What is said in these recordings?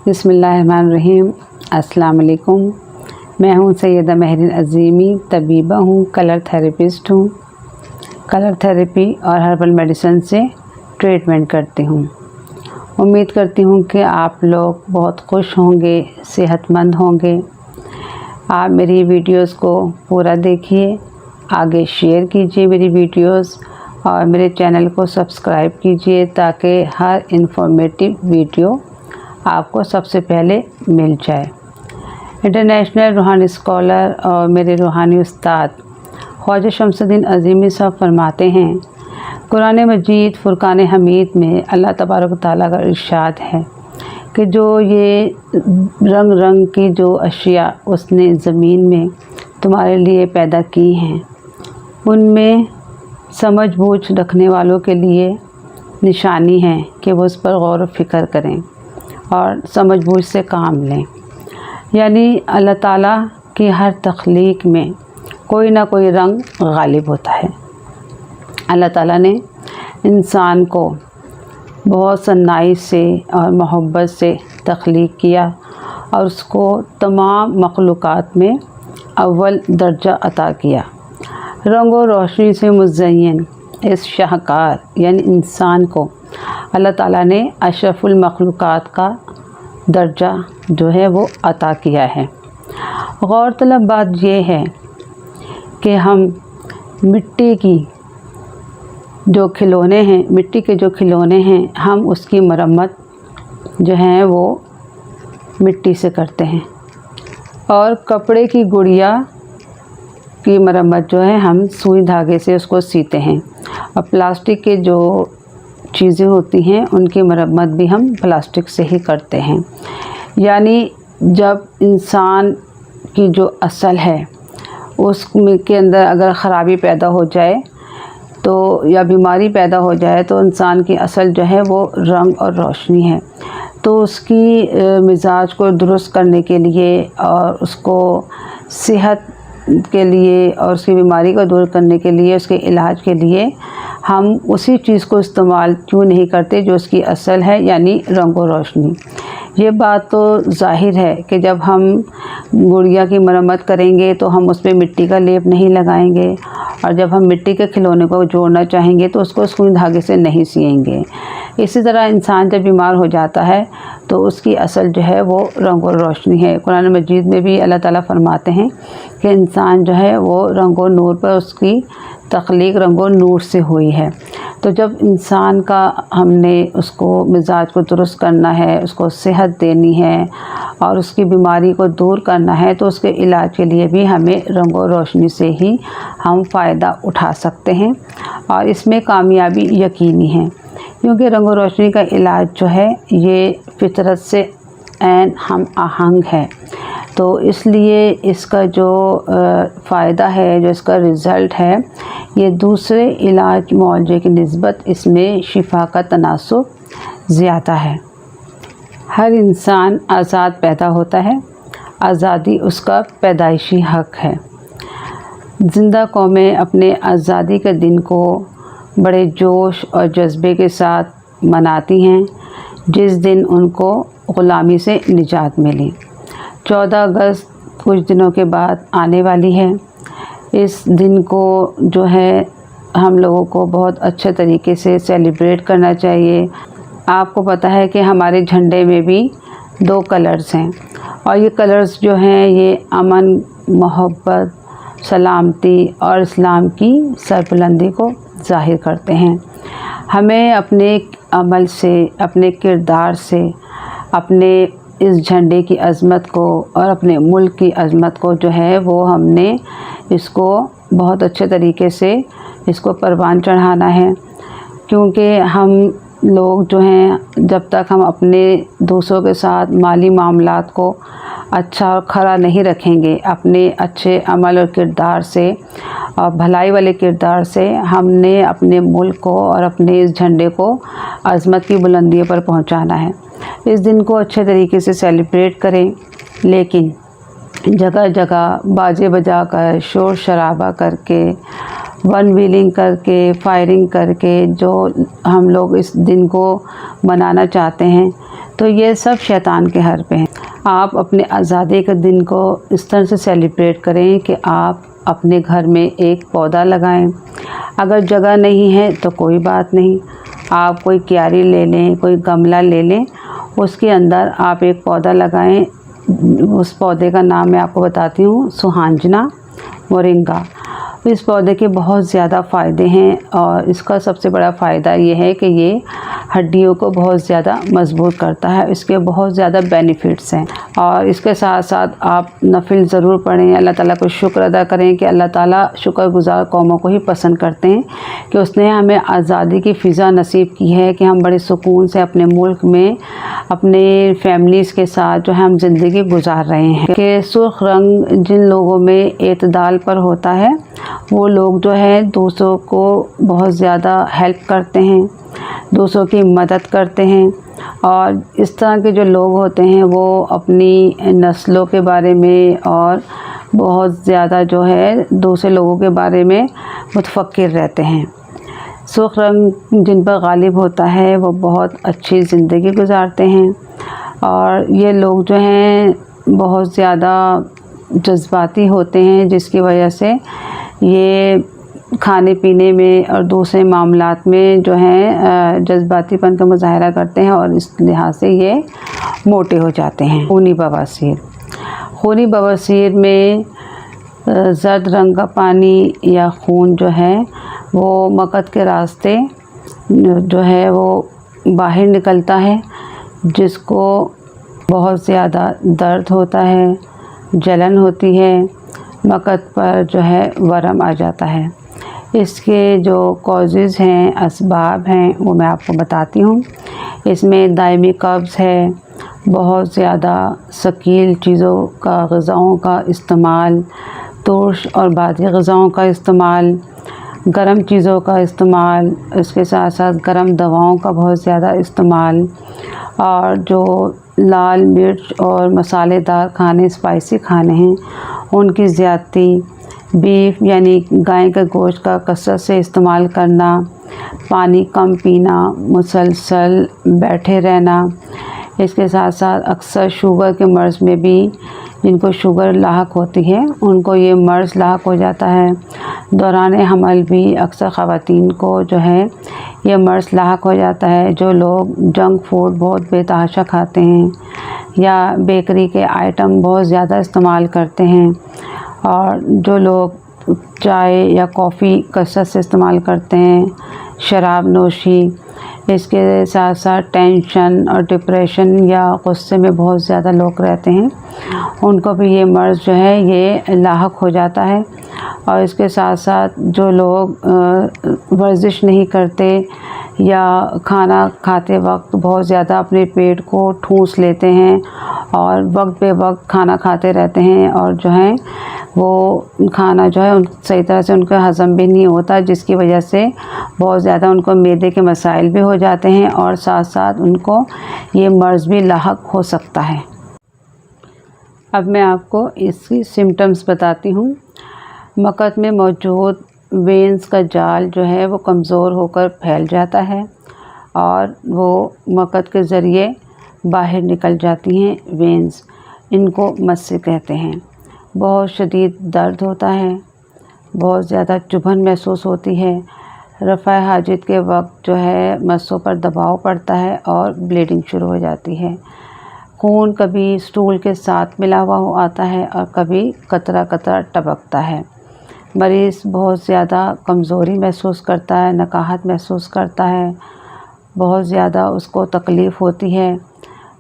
बिस्मिल्लाहिर्रहमानिर्रहीम। अस्सलाम वालेकुम। मैं हूँ सैयदा महरीन अज़ीमी, तबीबा हूँ, कलर थेरेपिस्ट हूँ। कलर थेरेपी और हर्बल मेडिसिन से ट्रीटमेंट करती हूँ। उम्मीद करती हूँ कि आप लोग बहुत खुश होंगे, सेहतमंद होंगे। आप मेरी वीडियोस को पूरा देखिए, आगे शेयर कीजिए मेरी वीडियोस और मेरे चैनल को सब्सक्राइब कीजिए ताकि हर इन्फॉर्मेटिव वीडियो आपको सबसे पहले मिल जाए। इंटरनेशनल रूहानी स्कॉलर और मेरे रूहानी उस्ताद ख्वाजा शमसुद्दीन अज़ीमी साहब फरमाते हैं, कुरान मजीद फ़ुरक़ान हमीद में अल्लाह तबारक व तआला का इरशाद है कि जो ये रंग रंग की जो अशिया उसने ज़मीन में तुम्हारे लिए पैदा की हैं, उनमें समझ बूझ रखने वालों के लिए निशानी है कि वो उस पर गौर व फ़िक्र करें और समझ बूझ से काम लें। यानी अल्लाह ताला की हर तख्लीक में कोई ना कोई रंग गालिब होता है। अल्लाह ताला ने इंसान को बहुत सन्नाई से और मोहब्बत से तख्लीक किया और उसको तमाम मखलूक़ात में अव्वल दर्जा अता किया। रंग और रोशनी से मुज़य्यन इस शाहकार यानी इंसान को अल्लाह ताला ने अशरफुल मखलूक़ात का दर्जा जो है वो अता किया है। गौरतलब बात यह है कि हम मिट्टी के जो खिलौने हैं हम उसकी मरम्मत जो है वो मिट्टी से करते हैं और कपड़े की गुड़िया की मरम्मत जो है हम सुई धागे से उसको सीते हैं और प्लास्टिक के जो चीज़ें होती हैं उनकी मरम्मत भी हम प्लास्टिक से ही करते हैं। यानी जब इंसान की जो असल है उसके अंदर अगर ख़राबी पैदा हो जाए तो या बीमारी पैदा हो जाए तो इंसान की असल जो है वो रंग और रोशनी है। तो उसकी मिजाज को दुरुस्त करने के लिए और उसको सेहत के लिए और उसकी बीमारी को दूर करने के लिए, उसके इलाज के लिए हम उसी चीज़ को इस्तेमाल क्यों नहीं करते जो उसकी असल है, यानी रंग और रोशनी। ये बात तो ज़ाहिर है कि जब हम गुड़िया की मरम्मत करेंगे तो हम उस पर मिट्टी का लेप नहीं लगाएंगे और जब हम मिट्टी के खिलौने को जोड़ना चाहेंगे तो उसको सुई धागे से नहीं सिएंगे। इसी तरह इंसान जब बीमार हो जाता है तो उसकी असल जो है वो रंग और रोशनी है। कुरान मजीद में भी अल्लाह ताला फरमाते हैं कि इंसान जो है वो रंग और नूर पर उसकी तख्लीक रंग और नूर से हुई है। तो जब इंसान का हमने उसको मिजाज को दुरुस्त करना है, उसको सेहत देनी है और उसकी बीमारी को दूर करना है तो उसके इलाज के लिए भी हमें रंग और रोशनी से ही हम फ़ायदा उठा सकते हैं और इसमें कामयाबी यकीनी है, क्योंकि रंग और रोशनी का इलाज जो है ये फितरत से ऐन हम आहंग है। तो इसलिए इसका जो फ़ायदा है, जो इसका रिज़ल्ट है, ये दूसरे इलाज मुआवजे की निस्बत इसमें शिफा का तनासुब ज़्यादा है। हर इंसान आज़ाद पैदा होता है, आज़ादी उसका पैदाइशी हक़ है। ज़िंदा कौमें अपने आज़ादी के दिन को बड़े जोश और जज्बे के साथ मनाती हैं जिस दिन उनको ग़ुलामी से निजात मिली। 14 अगस्त कुछ दिनों के बाद आने वाली है। इस दिन को जो है हम लोगों को बहुत अच्छे तरीके से सेलिब्रेट करना चाहिए। आपको पता है कि हमारे झंडे में भी 2 कलर्स हैं और ये कलर्स जो हैं ये अमन, मोहब्बत, सलामती और इस्लाम की सरबुलंदी को ज़ाहिर करते हैं। हमें अपने अमल से, अपने किरदार से, अपने इस झंडे की अज़मत को और अपने मुल्क की अज़मत को जो है वो हमने इसको बहुत अच्छे तरीके से इसको परवान चढ़ाना है। क्योंकि हम लोग जो हैं जब तक हम अपने दूसरों के साथ माली मामलात को अच्छा और खरा नहीं रखेंगे, अपने अच्छे अमल और किरदार से और भलाई वाले किरदार से हमने अपने मुल्क को और अपने इस झंडे को अज़मत की बुलंदियों पर पहुंचाना है। इस दिन को अच्छे तरीके से सेलिब्रेट करें, लेकिन जगह जगह बाजे बजा कर, शोर शराबा करके, वन व्हीलिंग करके, फायरिंग करके जो हम लोग इस दिन को मनाना चाहते हैं, तो ये सब शैतान के हर पे हैं। आप अपने आज़ादी के दिन को इस तरह से सेलिब्रेट करें कि आप अपने घर में एक पौधा लगाएं। अगर जगह नहीं है तो कोई बात नहीं, आप कोई क्यारी ले लें, कोई गमला ले लें, उसके अंदर आप एक पौधा लगाएं। उस पौधे का नाम मैं आपको बताती हूँ, सुहांजना मोरिंगा। इस पौधे के बहुत ज़्यादा फ़ायदे हैं और इसका सबसे बड़ा फ़ायदा ये है कि ये हड्डियों को बहुत ज़्यादा मजबूत करता है। इसके बहुत ज़्यादा बेनिफिट्स हैं और इसके साथ साथ आप नफिल ज़रूर पढ़ें, अल्लाह ताला को शुक्र अदा करें कि अल्लाह ताला शुक्रगुज़ार कौमों को ही पसंद करते हैं कि उसने हमें आज़ादी की फ़िज़ा नसीब की है कि हम बड़े सुकून से अपने मुल्क में अपने फैमिलीज़ के साथ जो है हम ज़िंदगी गुजार रहे हैं। कि सुर्ख रंग जिन लोगों में एतदाल पर होता है वो लोग जो है दूसरों को बहुत ज़्यादा हेल्प करते हैं, दूसरों की मदद करते हैं। और इस तरह के जो लोग होते हैं वो अपनी नस्लों के बारे में और बहुत ज़्यादा जो है दूसरे लोगों के बारे में मुतफक्किर रहते हैं। सुर्ख रंग जिन पर गालिब होता है वो बहुत अच्छी ज़िंदगी गुजारते हैं और ये लोग जो हैं बहुत ज़्यादा जज्बाती होते हैं, जिसकी वजह से ये खाने पीने में और दूसरे मामलात में जो है जज्बातीपन का मुजाहरा करते हैं और इस लिहाज से ये मोटे हो जाते हैं। खूनी बवासीर में ज़र्द रंग का पानी या खून जो है वो मकत के रास्ते जो है वो बाहर निकलता है, जिसको बहुत ज़्यादा दर्द होता है, जलन होती है, मकत पर जो है वरम आ जाता है। इसके जो कॉजेज़ हैं, असबाब हैं, वो मैं आपको बताती हूँ। इसमें दायमी कब्ज़ है, बहुत ज़्यादा शकील चीज़ों का ग़िज़ाओं का इस्तेमाल, तुर्श और बादी ग़िज़ाओं का इस्तेमाल, गर्म चीज़ों का इस्तेमाल, इसके साथ साथ गर्म दवाओं का बहुत ज़्यादा इस्तेमाल और जो लाल मिर्च और मसालेदार खाने, स्पाइसी खाने हैं उनकी ज़्यादती, बीफ यानी गाय के गोश्त का कसरत से इस्तेमाल करना, पानी कम पीना, मुसलसल बैठे रहना। इसके साथ साथ अक्सर शुगर के मर्ज़ में भी जिनको शुगर लाहक होती है उनको ये मर्ज़ लाहक हो जाता है। दौरान हमल भी अक्सर ख़वातीन को जो है ये मर्ज़ लाहक हो जाता है। जो लोग जंक फूड बहुत बेतहाशा खाते हैं या बेकरी के आइटम बहुत ज़्यादा इस्तेमाल करते हैं और जो लोग चाय या कॉफ़ी कसरत से इस्तेमाल करते हैं, शराब नोशी, इसके साथ साथ टेंशन और डिप्रेशन या गुस्से में बहुत ज़्यादा लोग रहते हैं, उनको भी ये मर्ज़ जो है ये लाहक हो जाता है। और इसके साथ साथ जो लोग वर्जिश नहीं करते या खाना खाते वक्त बहुत ज़्यादा अपने पेट को ठूंस लेते हैं और वक्त पे वक्त खाना खाते रहते हैं और जो है वो खाना जो है सही तरह से उनका हज़म भी नहीं होता, जिसकी वजह से बहुत ज़्यादा उनको मैदे के मसाइल भी हो जाते हैं और साथ साथ उनको ये मर्ज़ भी लाहक हो सकता है। अब मैं आपको इसकी सिम्टम्स बताती हूँ। मकत में मौजूद वेंस का जाल जो है वो कमज़ोर होकर फैल जाता है और वो मकत के ज़रिए बाहर निकल जाती हैं वेंस, इनको मस्से कहते हैं। बहुत शदीद दर्द होता है, बहुत ज़्यादा चुभन महसूस होती है, रफ़ा हाजित के वक्त जो है मस्सों पर दबाव पड़ता है और ब्लीडिंग शुरू हो जाती है। खून कभी स्टूल के साथ मिला हुआ आता है और कभी कतरा कतरा टपकता है। मरीज़ बहुत ज़्यादा कमज़ोरी महसूस करता है, नकाहत महसूस करता है, बहुत ज़्यादा उसको तकलीफ़ होती है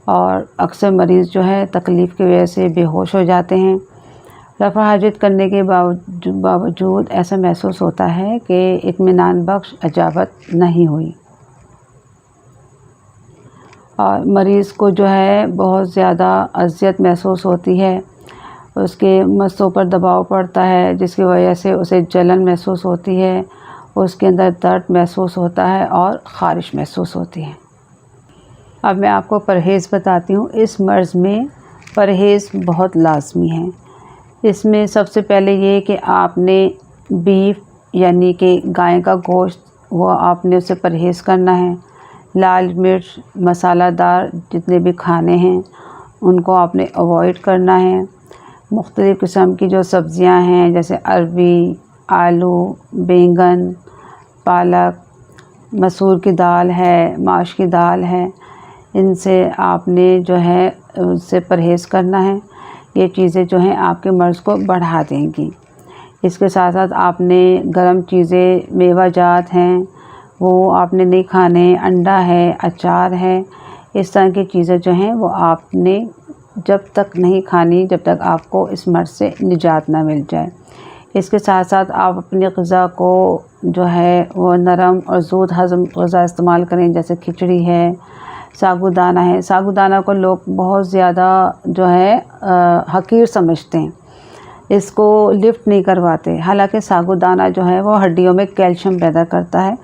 और अक्सर मरीज़ जो है तकलीफ़ की वजह से बेहोश हो जाते हैं। रफ़ा हाजित करने के बावजूद ऐसा महसूस होता है कि इत्मीनान बख्श इजाज़त नहीं हुई और मरीज़ को जो है बहुत ज़्यादा अज़ियत महसूस होती है, उसके मस्सों पर दबाव पड़ता है जिसकी वजह से उसे जलन महसूस होती है, उसके अंदर दर्द महसूस होता है और ख़ारिश महसूस होती है। अब मैं आपको परहेज़ बताती हूँ। इस मर्ज़ में परहेज़ बहुत लाज़मी है। इसमें सबसे पहले ये कि आपने बीफ यानी कि गाय का गोश्त वो आपने उससे परहेज़ करना है। लाल मिर्च, मसालादार जितने भी खाने हैं उनको आपने अवॉइड करना है। मुख्तलिफ़ किस्म की जो सब्ज़ियां हैं जैसे अरबी, आलू, बैंगन, पालक, मसूर की दाल है, माश की दाल है, इनसे आपने जो है उससे परहेज़ करना है। ये चीज़ें जो हैं आपके मर्ज़ को बढ़ा देंगी। इसके साथ साथ आपने गर्म चीज़ें, मेवा जात हैं वो आपने नहीं खाने। अंडा है, अचार है, इस तरह की चीज़ें जो हैं वो आपने जब तक नहीं खानी जब तक आपको इस मर्ज़ से निजात ना मिल जाए। इसके साथ साथ आप अपनी ग़िज़ा को जो है वो नरम और ज़ूद हज़म ग़िज़ा इस्तेमाल करें, जैसे खिचड़ी है, साबूदाना है। साबूदाना को लोग बहुत ज़्यादा जो है हक़ीर समझते हैं, इसको लिफ्ट नहीं करवाते। हालांकि साबूदाना जो है वो हड्डियों में कैल्शियम पैदा करता है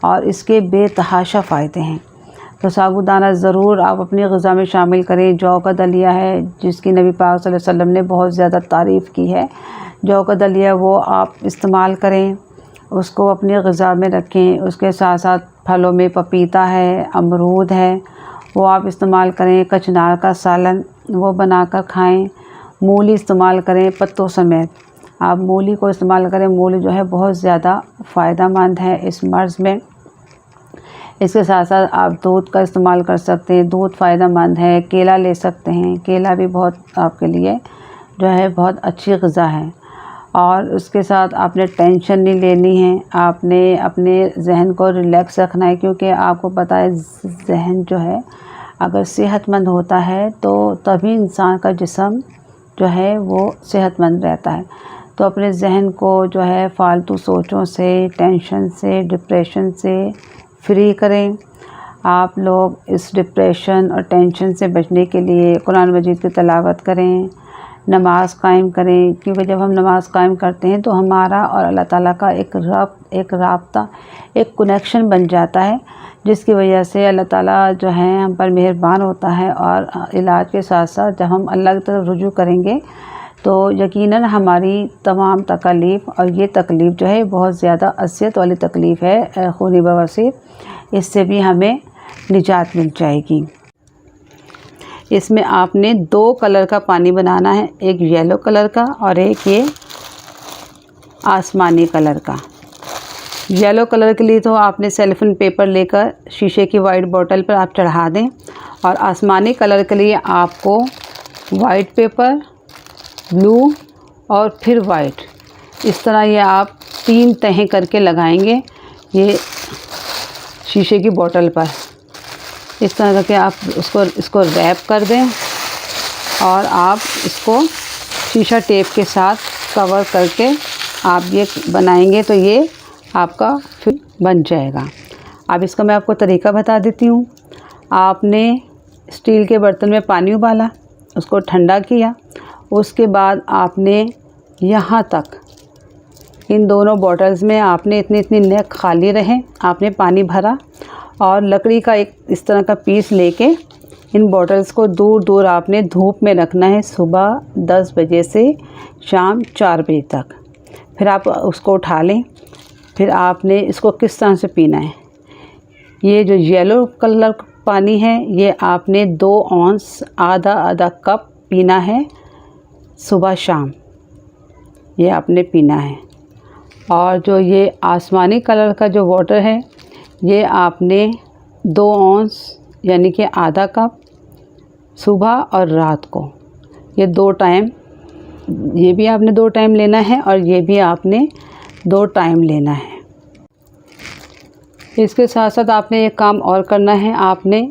और इसके बेतहाशा फ़ायदे हैं। तो साबूदाना ज़रूर आप अपनी ग़िज़ा में शामिल करें। जौ का दलिया है जिसकी नबी पाक सल्लल्लाहु अलैहि वसल्लम ने बहुत ज़्यादा तारीफ़ की है, जौ का दलिया वो आप इस्तेमाल करें, उसको अपनी ग़िज़ा में रखें। उसके साथ साथ फलों में पपीता है, अमरूद है, वो आप इस्तेमाल करें। कचनार का सालन वो बनाकर खाएं। मूली इस्तेमाल करें पत्तों समेत, आप मूली को इस्तेमाल करें। मूली जो है बहुत ज़्यादा फ़ायदेमंद है इस मर्ज़ में। इसके साथ साथ आप दूध का इस्तेमाल कर सकते हैं, दूध फ़ायदेमंद है। केला ले सकते हैं, केला भी बहुत आपके लिए जो है बहुत अच्छी ग़िज़ा है। और उसके साथ आपने टेंशन नहीं लेनी है, आपने अपने जहन को रिलैक्स रखना है, क्योंकि आपको पता है जहन जो है अगर सेहतमंद होता है तो तभी इंसान का जिस्म जो है वो सेहतमंद रहता है। तो अपने जहन को जो है फ़ालतू सोचों से, टेंशन से, डिप्रेशन से फ्री करें। आप लोग इस डिप्रेशन और टेंशन से बचने के लिए कुरान मजीद की तिलावत करें, नमाज़ कायम करें, क्योंकि जब हम नमाज़ कायम करते हैं तो हमारा और अल्लाह ताला का एक राब्ता, एक कनेक्शन बन जाता है, जिसकी वजह से अल्लाह ताला जो है हम पर मेहरबान होता है। और इलाज के साथ साथ जब हम अल्लाह की तरफ रुजू करेंगे तो यकीनन हमारी तमाम तकलीफ़, और ये तकलीफ़ जो है बहुत ज़्यादा अज़ियत वाली तकलीफ़ है, खूनी बवासीर, इससे भी हमें निजात मिल जाएगी। इसमें आपने 2 कलर का पानी बनाना है, एक येलो कलर का और एक ये आसमानी कलर का। येलो कलर के लिए तो आपने सेलोफेन पेपर लेकर शीशे की वाइट बोतल पर आप चढ़ा दें, और आसमानी कलर के लिए आपको वाइट पेपर, ब्लू और फिर वाइट, इस तरह ये आप 3 तहें करके लगाएंगे ये शीशे की बोतल पर। इस तरह करके आप इसको रैप कर दें और आप इसको शीशा टेप के साथ कवर करके आप ये बनाएंगे तो ये आपका फिर बन जाएगा। अब इसका मैं आपको तरीका बता देती हूँ। आपने स्टील के बर्तन में पानी उबाला, उसको ठंडा किया, उसके बाद आपने यहाँ तक इन दोनों बॉटल्स में आपने इतनी नेक खाली रहे, आपने पानी भरा और लकड़ी का एक इस तरह का पीस लेके इन बॉटल्स को दूर दूर आपने धूप में रखना है, सुबह 10 बजे से शाम 4 बजे तक। फिर आप उसको उठा लें। फिर आपने इसको किस तरह से पीना है, ये जो येलो कलर पानी है ये आपने 2 औंस आधा कप पीना है सुबह शाम, ये आपने पीना है। और जो ये आसमानी कलर का जो वाटर है ये आपने 2 औंस यानी कि आधा कप सुबह और रात को, ये 2 टाइम, ये भी आपने 2 टाइम लेना है और ये भी आपने 2 टाइम लेना है। इसके साथ साथ आपने एक काम और करना है, आपने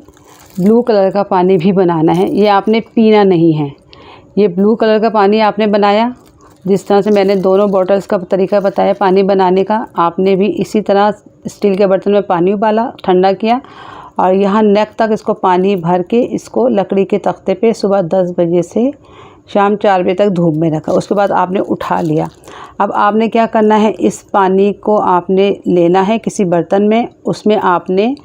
ब्लू कलर का पानी भी बनाना है। ये आपने पीना नहीं है, ये ब्लू कलर का पानी आपने बनाया, जिस तरह से मैंने दोनों बॉटल्स का तरीका बताया पानी बनाने का, आपने भी इसी तरह स्टील के बर्तन में पानी उबाला, ठंडा किया और यहाँ नेक तक इसको पानी भर के इसको लकड़ी के तख्ते पे सुबह 10 बजे से शाम 4 बजे तक धूप में रखा। उसके बाद आपने उठा लिया। अब आपने क्या करना है, इस पानी को आपने लेना है किसी बर्तन में, उसमें आपने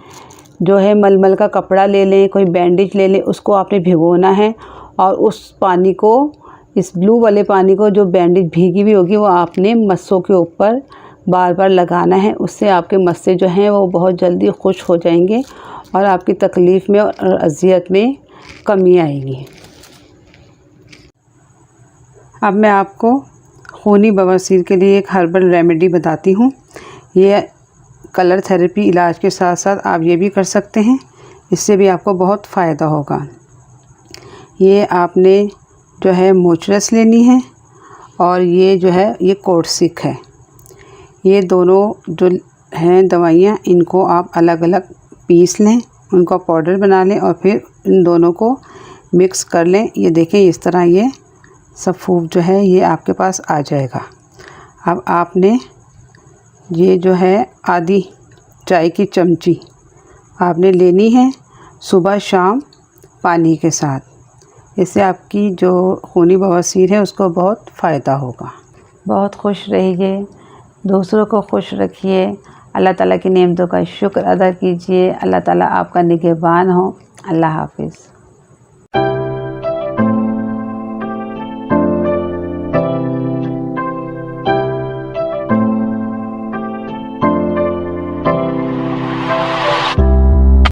जो है मलमल का कपड़ा ले लें, कोई बैंडेज ले लें, उसको आपने भिगोना है और उस पानी को, इस ब्लू वाले पानी को, जो बैंडेज भीगी हुई होगी वो आपने मस्सों के ऊपर बार बार लगाना है। उससे आपके मस्से जो हैं वो बहुत जल्दी खुश्क हो जाएंगे और आपकी तकलीफ़ में और अज़ियत में कमी आएगी। अब मैं आपको खूनी बवासीर के लिए एक हर्बल रेमेडी बताती हूँ। ये कलर थेरेपी इलाज के साथ साथ आप ये भी कर सकते हैं, इससे भी आपको बहुत फ़ायदा होगा। ये आपने जो है मोचरस लेनी है और ये जो है ये कोर्सिक है। ये दोनों जो हैं दवाइयाँ, इनको आप अलग अलग पीस लें, उनका पाउडर बना लें और फिर इन दोनों को मिक्स कर लें। ये देखें इस तरह ये सफ़ूफ जो है ये आपके पास आ जाएगा। अब आपने ये जो है आधी चाय की चमची आपने लेनी है सुबह शाम पानी के साथ। इससे आपकी जो खूनी बवासीर है उसको बहुत फ़ायदा होगा। बहुत खुश रहिए, दूसरों को खुश रखिए, अल्लाह ताला की नेमतों का शुक्र अदा कीजिए। अल्लाह ताला आपका निगहबान हो। अल्लाह हाफ़िज़।